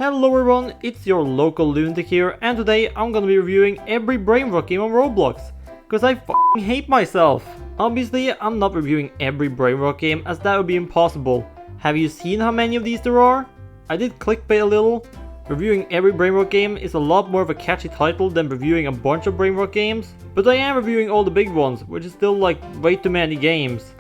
Hello everyone, it's your local lunatic here, and today I'm gonna be reviewing every Brainrot game on Roblox, cause I f***ing hate myself. Obviously, I'm not reviewing every Brainrot game as that would be impossible. Have you seen how many of these there are? I did clickbait a little. Reviewing every Brainrot game is a lot more of a catchy title than reviewing a bunch of Brainrot games, but I am reviewing all the big ones, which is still like way too many games.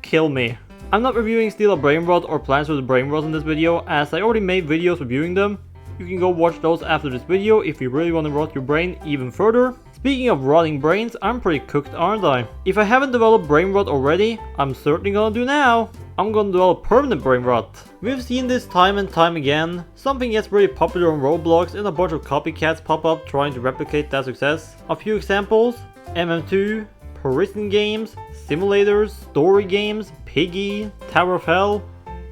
Kill me. I'm not reviewing Steal a Brainrot or Plans for the Brainrot in this video, as I already made videos reviewing them. You can go watch those after this video if you really want to rot your brain even further. Speaking of rotting brains, I'm pretty cooked, aren't I? If I haven't developed Brainrot already, I'm certainly gonna do now. I'm gonna develop permanent Brainrot. We've seen this time and time again. Something gets really popular on Roblox and a bunch of copycats pop up trying to replicate that success. A few examples: MM2, prison games, simulators, story games, Piggy, Tower of Hell.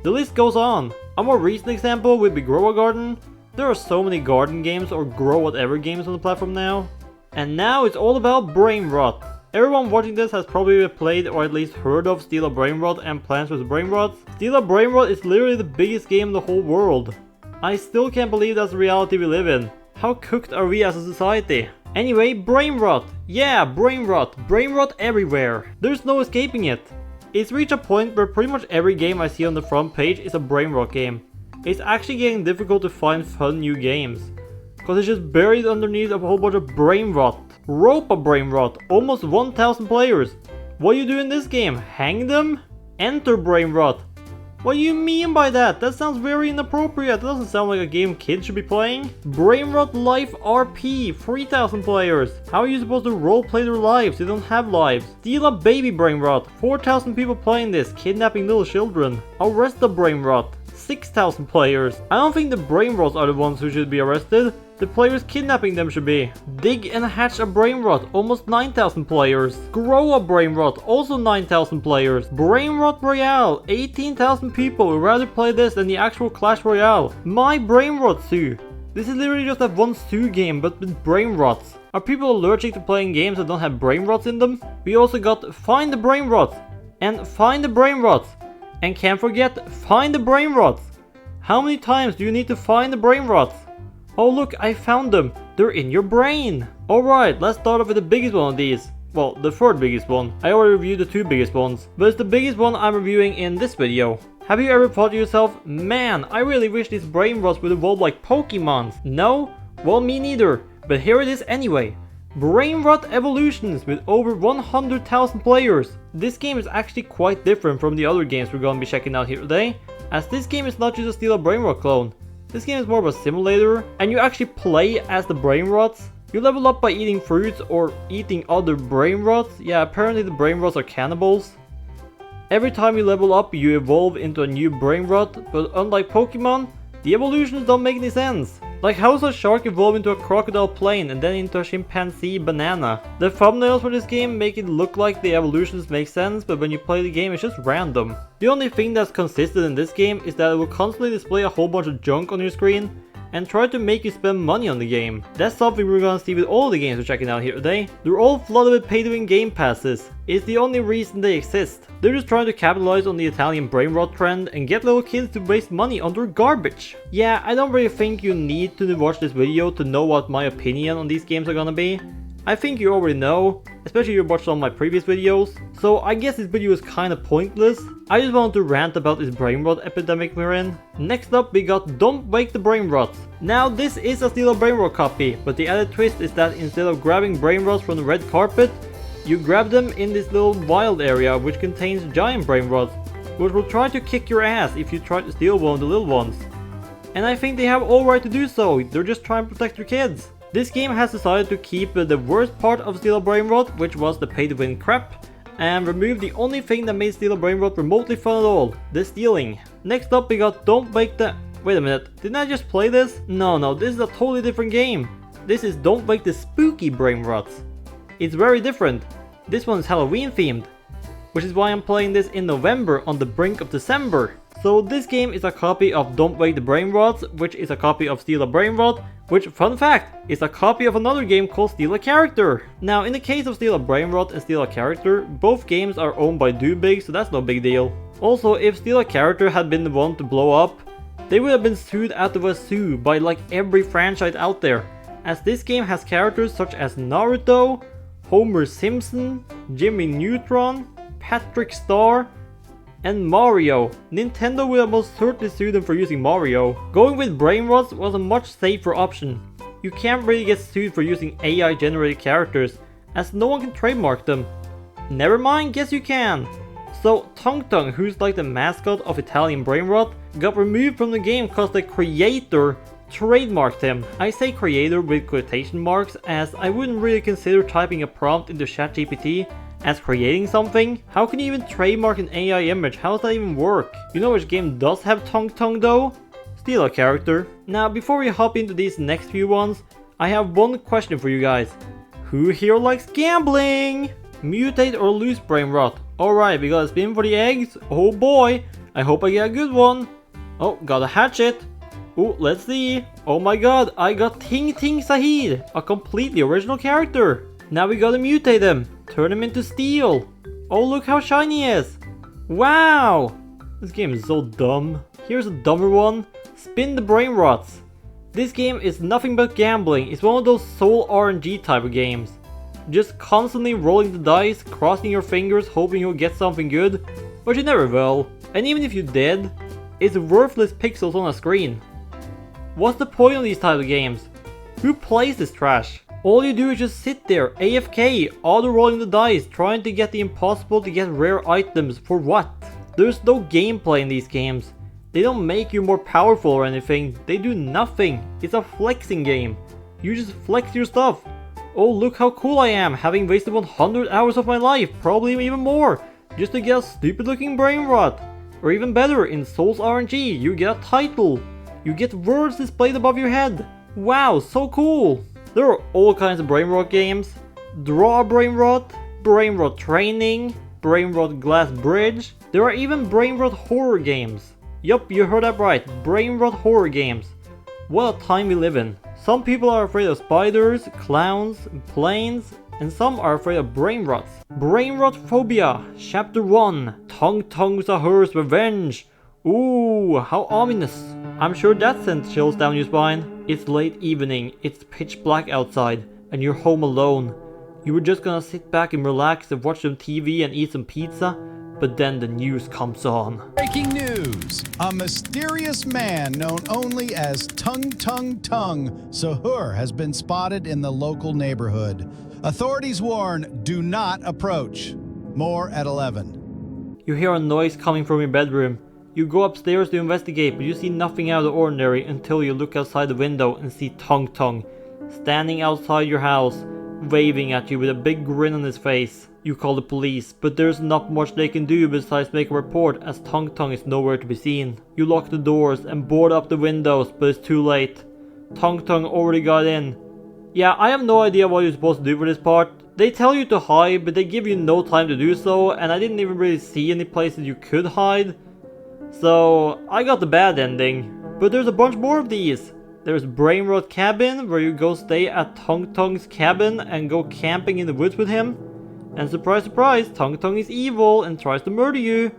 The list goes on. A more recent example would be Grow a Garden. There are so many garden games or grow whatever games on the platform now. And now it's all about Brainrot. Everyone watching this has probably played or at least heard of Steal a Brainrot and Plans with Brainrot. Steal a Brainrot is literally the biggest game in the whole world. I still can't believe that's the reality we live in. How cooked are we as a society? Anyway, Brainrot. Yeah, Brainrot. Brainrot everywhere. There's no escaping it. It's reached a point where pretty much every game I see on the front page is a Brainrot game. It's actually getting difficult to find fun new games, cause it's just buried underneath a whole bunch of Brainrot. Rope a Brainrot, almost 1,000 players. What do you do in this game? Hang them? Enter Brainrot. What do you mean by that? That sounds very inappropriate. That doesn't sound like a game kids should be playing. Brainrot Life RP, 3,000 players. How are you supposed to roleplay their lives? They don't have lives. Steal a Baby Brainrot, 4,000 people playing this, kidnapping little children. Arrest a Brainrot, 6,000 players. I don't think the Brainrots are the ones who should be arrested. The players kidnapping them should be. Dig and hatch a Brainrot, almost 9,000 players. Grow a Brainrot, also 9,000 players. Brainrot Royale, 18,000 people would rather play this than the actual Clash Royale. My Brainrot Zoo. This is literally just that one zoo game, but with Brainrots. Are people allergic to playing games that don't have Brainrots in them? We also got Find the Brainrots, and Find the Brainrots. And can't forget, Find the Brainrots. How many times do you need to find the Brainrots? Oh look, I found them. They're in your brain. Alright, let's start off with the biggest one of these. Well, the third biggest one. I already reviewed the two biggest ones, but it's the biggest one I'm reviewing in this video. Have you ever thought to yourself, man, I really wish these Brainrots would evolve like Pokemons? No? Well, me neither. But here it is anyway. Brainrot Evolutions with over 100,000 players. This game is actually quite different from the other games we're going to be checking out here today, as this game is not just a Steal a Brainrot clone. This game is more of a simulator, and you actually play as the Brainrots. You level up by eating fruits or eating other Brainrots. Yeah, apparently the Brainrots are cannibals. Every time you level up, you evolve into a new Brainrot, but unlike Pokemon, the evolutions don't make any sense. Like, how does a shark evolve into a crocodile plane and then into a chimpanzee banana? The thumbnails for this game make it look like the evolutions make sense, but when you play the game it's just random. The only thing that's consistent in this game is that it will constantly display a whole bunch of junk on your screen and try to make you spend money on the game. That's something we're gonna see with all the games we're checking out here today. They're all flooded with pay-to-win game passes. It's the only reason they exist. They're just trying to capitalize on the Italian Brainrot trend and get little kids to waste money on their garbage. Yeah, I don't really think you need to watch this video to know what my opinion on these games are gonna be. I think you already know, especially if you watched some of my previous videos, so I guess this video is kinda pointless. I just wanted to rant about this Brainrot epidemic we're in. Next up we got Don't Wake the Brainrots. Now this is a Steal a Brainrot copy, but the added twist is that instead of grabbing Brainrots from the red carpet, you grab them in this little wild area which contains giant Brainrots, which will try to kick your ass if you try to steal one of the little ones. And I think they have all right to do so, they're just trying to protect their kids. This game has decided to keep the worst part of Steal a Brainrot, which was the pay-to-win crap, and remove the only thing that made Steal a Brainrot remotely fun at all, the stealing. Next up we got Don't Wake the... Wait a minute, didn't I just play this? No, this is a totally different game. This is Don't Wake the Spooky Brainrots. It's very different. This one is Halloween themed, which is why I'm playing this in November on the brink of December. So this game is a copy of Don't Wake the Brainrots, which is a copy of Steal a Brainrot, which, fun fact, is a copy of another game called Steal a Character. Now, in the case of Steal a Brainrot and Steal a Character, both games are owned by Doobig, so that's no big deal. Also, if Steal a Character had been the one to blow up, they would have been sued out of a zoo by like every franchise out there, as this game has characters such as Naruto, Homer Simpson, Jimmy Neutron, Patrick Star, and Mario. Nintendo would have most certainly sued them for using Mario. Going with Brainrot was a much safer option. You can't really get sued for using AI generated characters, as no one can trademark them. Never mind, guess you can! So Tung Tung, who's like the mascot of Italian Brainrot, got removed from the game because the creator trademarked him. I say creator with quotation marks, as I wouldn't really consider typing a prompt into ChatGPT as creating something. How can you even trademark an AI image? How does that even work? You know which game does have Tung Tung though? Steal a character. Now before we hop into these next few ones, I have one question for you guys. Who here likes gambling? Mutate or lose Brainrot? Alright, we got a spin for the eggs. Oh boy, I hope I get a good one. Oh, got a hatchet. Oh, let's see. Oh my god, I got Ting Ting Sahid, a completely original character. Now we gotta mutate him, turn him into steel. Oh, look how shiny he is. Wow, this game is so dumb. Here's a dumber one. Spin the Brainrots. This game is nothing but gambling. It's one of those soul RNG type of games. Just constantly rolling the dice, crossing your fingers, hoping you'll get something good, but you never will. And even if you did, it's worthless pixels on a screen. What's the point of these type of games? Who plays this trash? All you do is just sit there, AFK, auto-rolling the dice, trying to get the impossible to get rare items. For what? There's no gameplay in these games. They don't make you more powerful or anything. They do nothing. It's a flexing game. You just flex your stuff. Oh, look how cool I am, having wasted 100 hours of my life, probably even more, just to get a stupid looking Brainrot. Or even better, in Souls RNG, you get a title. You get words displayed above your head. Wow, so cool. There are all kinds of Brainrot games. Draw a Brainrot, Brainrot Training, Brainrot Glass Bridge. There are even Brainrot horror games. Yup, you heard that right, Brainrot horror games. What a time we live in. Some people are afraid of spiders, clowns, planes, and some are afraid of Brainrots. Brainrot Phobia, Chapter 1, Tung Tung Sahur's Revenge. Ooh, how ominous. I'm sure that sent chills down your spine. It's late evening, it's pitch black outside, and you're home alone. You were just gonna sit back and relax and watch some TV and eat some pizza, but then the news comes on. Breaking news! A mysterious man known only as Tung Tung Tung Sahur has been spotted in the local neighborhood. Authorities warn, do not approach. More at 11. You hear a noise coming from your bedroom. You go upstairs to investigate, but you see nothing out of the ordinary until you look outside the window and see Tung Tung standing outside your house, waving at you with a big grin on his face. You call the police, but there's not much they can do besides make a report, as Tung Tung is nowhere to be seen. You lock the doors and board up the windows, but it's too late. Tung Tung already got in. Yeah, I have no idea what you're supposed to do for this part. They tell you to hide, but they give you no time to do so, and I didn't even really see any places you could hide. So, I got the bad ending. But there's a bunch more of these. There's Brainrot Cabin, where you go stay at Tung Tung's cabin and go camping in the woods with him. And surprise surprise, Tung Tung is evil and tries to murder you.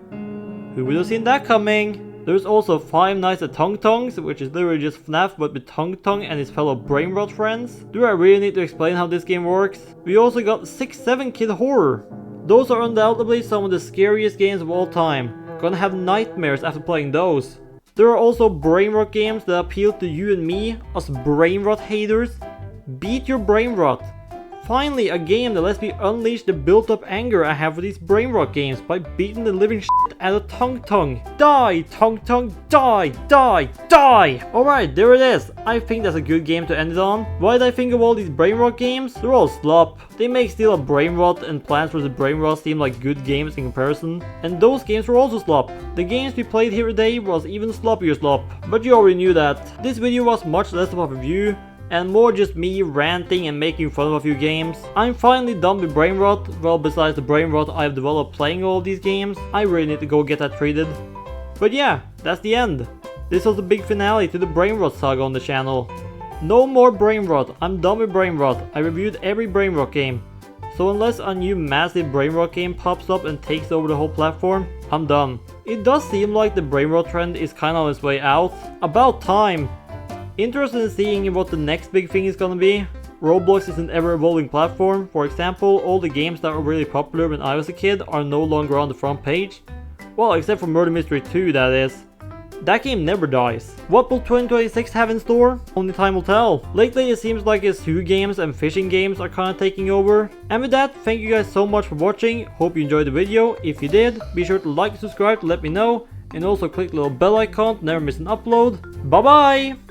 Who would have seen that coming? There's also Five Nights at Tung Tung's, which is literally just FNAF but with Tung Tung and his fellow Brainrot friends. Do I really need to explain how this game works? We also got 6-7 Kid Horror. Those are undoubtedly some of the scariest games of all time. Gonna have nightmares after playing those. There are also Brainrot games that appeal to you and me, us Brainrot haters. Beat your Brainrot. Finally, a game that lets me unleash the built-up anger I have for these Brainrot games by beating the living shit out of Tung Tung. Die, Tung Tung, die, die, die! Alright, there it is. I think that's a good game to end it on. Why did I think of all these Brainrot games? They're all slop. They make Steal a Brainrot and Plants vs Brainrot seem like good games in comparison. And those games were also slop. The games we played here today was even sloppier slop. But you already knew that. This video was much less of a review and more just me ranting and making fun of a few games. I'm finally done with Brainrot. Well, besides the Brainrot I've developed playing all of these games, I really need to go get that treated. But yeah, that's the end. This was the big finale to the Brainrot saga on the channel. No more Brainrot, I'm done with Brainrot. I reviewed every Brainrot game. So unless a new massive Brainrot game pops up and takes over the whole platform, I'm done. It does seem like the Brainrot trend is kinda on its way out. About time! Interested in seeing what the next big thing is gonna be? Roblox is an ever-evolving platform. For example, all the games that were really popular when I was a kid are no longer on the front page. Well, except for Murder Mystery 2, that is. That game never dies. What will 2026 have in store? Only time will tell. Lately it seems like zoo games and fishing games are kinda taking over. And with that, thank you guys so much for watching. Hope you enjoyed the video. If you did, be sure to like and subscribe to let me know. And also click the little bell icon to never miss an upload. Bye bye!